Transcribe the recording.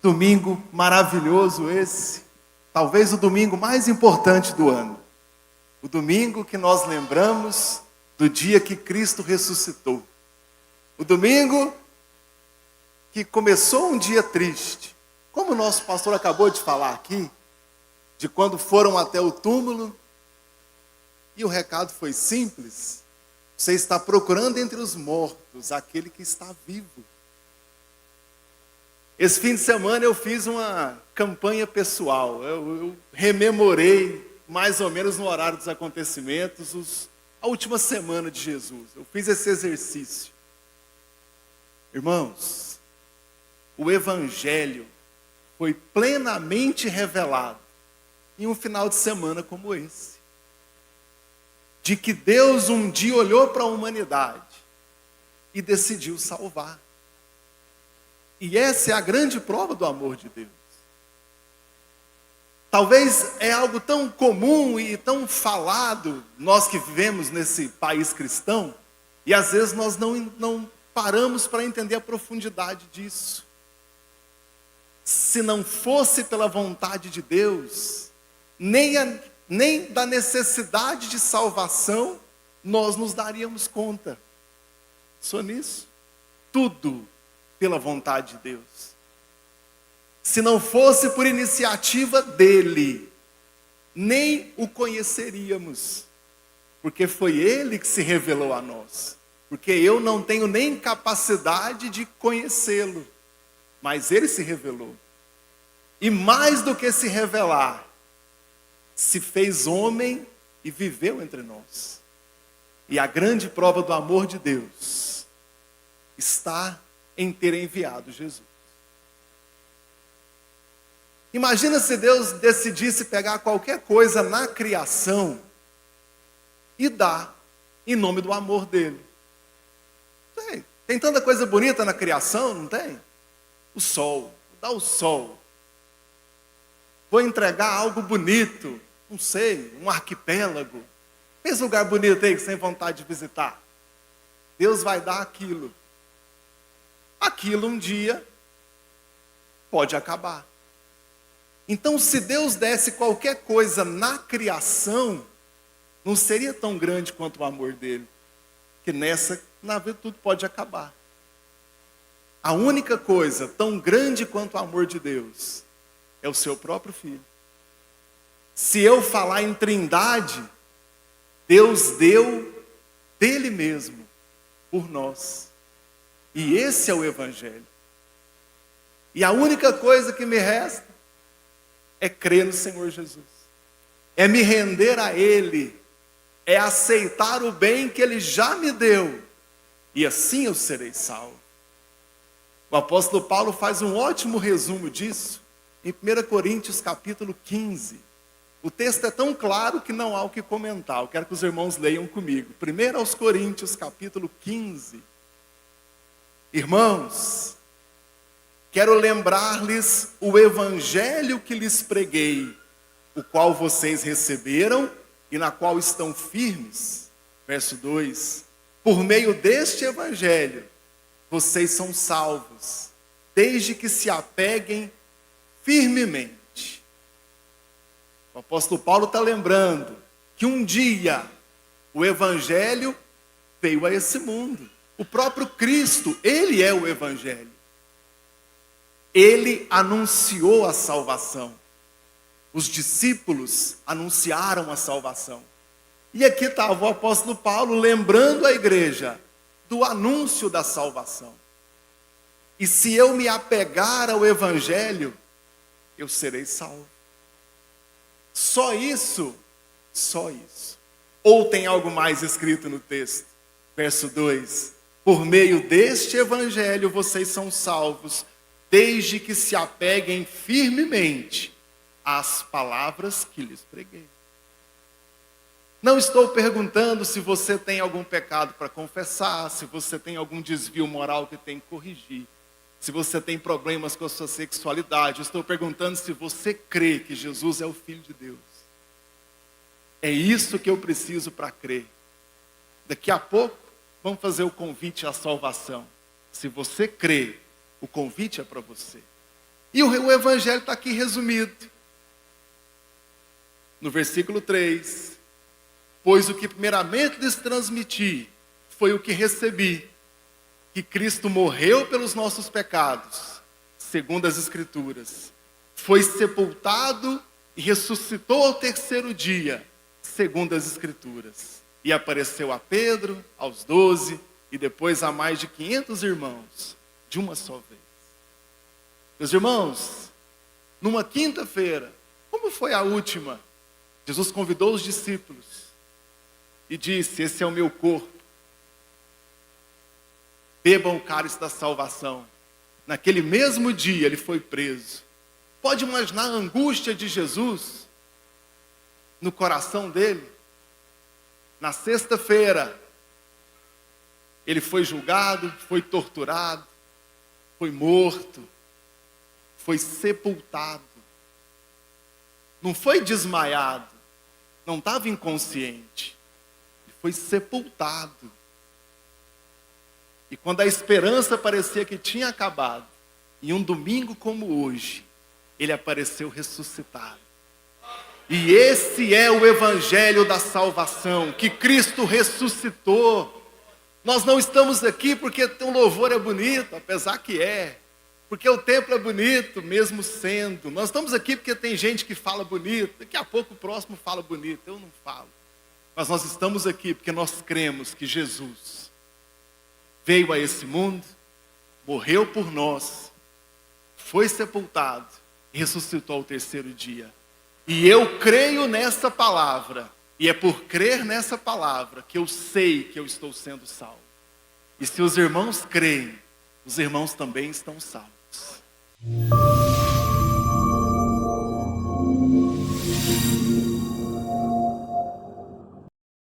Domingo maravilhoso esse, talvez o domingo mais importante do ano. O domingo que nós lembramos do dia que Cristo ressuscitou. O domingo que começou um dia triste. Como o nosso pastor acabou de falar aqui, de quando foram até o túmulo, e o recado foi simples: você está procurando entre os mortos aquele que está vivo. Esse fim de semana eu fiz uma campanha pessoal. Eu rememorei, mais ou menos no horário dos acontecimentos, a última semana de Jesus. Eu fiz esse exercício. Irmãos, o Evangelho foi plenamente revelado em um final de semana como esse. De que Deus um dia olhou para a humanidade e decidiu salvar. E essa é a grande prova do amor de Deus. Talvez é algo tão comum e tão falado, nós que vivemos nesse país cristão, e às vezes nós não paramos para entender a profundidade disso. Se não fosse pela vontade de Deus, nem da necessidade de salvação, nós nos daríamos conta. Só nisso. Tudo pela vontade de Deus. Se não fosse por iniciativa dele, nem o conheceríamos. Porque foi ele que se revelou a nós. Porque eu não tenho nem capacidade de conhecê-lo. Mas ele se revelou. E mais do que se revelar, se fez homem e viveu entre nós. E a grande prova do amor de Deus está em ter enviado Jesus. Imagina se Deus decidisse pegar qualquer coisa na criação e dar em nome do amor dele. Tem tanta coisa bonita na criação, não tem? O sol, dá o sol. Vou entregar algo bonito, não sei, um arquipélago. Pensa um lugar bonito aí que você tem vontade de visitar. Deus vai dar aquilo. Aquilo um dia pode acabar. Então, se Deus desse qualquer coisa na criação, não seria tão grande quanto o amor dele. Que na vida tudo pode acabar. A única coisa tão grande quanto o amor de Deus é o seu próprio Filho. Se eu falar em trindade, Deus deu dele mesmo por nós. E esse é o Evangelho. E a única coisa que me resta é crer no Senhor Jesus. É me render a Ele. É aceitar o bem que Ele já me deu. E assim eu serei salvo. O apóstolo Paulo faz um ótimo resumo disso em 1 Coríntios capítulo 15. O texto é tão claro que não há o que comentar. Eu quero que os irmãos leiam comigo. 1 aos Coríntios capítulo 15. Irmãos, quero lembrar-lhes o evangelho que lhes preguei, o qual vocês receberam e na qual estão firmes. Verso 2. Por meio deste evangelho, vocês são salvos, desde que se apeguem firmemente. O apóstolo Paulo está lembrando que um dia o evangelho veio a esse mundo. O próprio Cristo, ele é o Evangelho. Ele anunciou a salvação. Os discípulos anunciaram a salvação. E aqui estava o apóstolo Paulo lembrando a igreja do anúncio da salvação. E se eu me apegar ao Evangelho, eu serei salvo. Só isso? Só isso. Ou tem algo mais escrito no texto? Verso 2. Por meio deste evangelho vocês são salvos, desde que se apeguem firmemente às palavras que lhes preguei. Não estou perguntando se você tem algum pecado para confessar, se você tem algum desvio moral que tem que corrigir, se você tem problemas com a sua sexualidade. Eu estou perguntando se você crê que Jesus é o Filho de Deus. É isso que eu preciso para crer. Daqui a pouco, vamos fazer o convite à salvação. Se você crê, o convite é para você. E o evangelho está aqui resumido. No versículo 3. Pois o que primeiramente lhes transmiti foi o que recebi, que Cristo morreu pelos nossos pecados, segundo as Escrituras. Foi sepultado e ressuscitou ao terceiro dia, segundo as Escrituras. E apareceu a Pedro, aos 12, e depois a mais de 500 irmãos, de uma só vez. Meus irmãos, numa quinta-feira, como foi a última? Jesus convidou os discípulos e disse: esse é o meu corpo. Bebam o cálice da salvação. Naquele mesmo dia ele foi preso. Pode imaginar a angústia de Jesus no coração dele? Na sexta-feira, ele foi julgado, foi torturado, foi morto, foi sepultado. Não foi desmaiado, não estava inconsciente. Ele foi sepultado. E quando a esperança parecia que tinha acabado, em um domingo como hoje, ele apareceu ressuscitado. E esse é o evangelho da salvação, que Cristo ressuscitou. Nós não estamos aqui porque o louvor é bonito, apesar que é. Porque o templo é bonito, mesmo sendo. Nós estamos aqui porque tem gente que fala bonito. Daqui a pouco o próximo fala bonito, eu não falo. Mas nós estamos aqui porque nós cremos que Jesus veio a esse mundo, morreu por nós, foi sepultado e ressuscitou ao terceiro dia. E eu creio nessa palavra. E é por crer nessa palavra que eu sei que eu estou sendo salvo. E se os irmãos creem, os irmãos também estão salvos.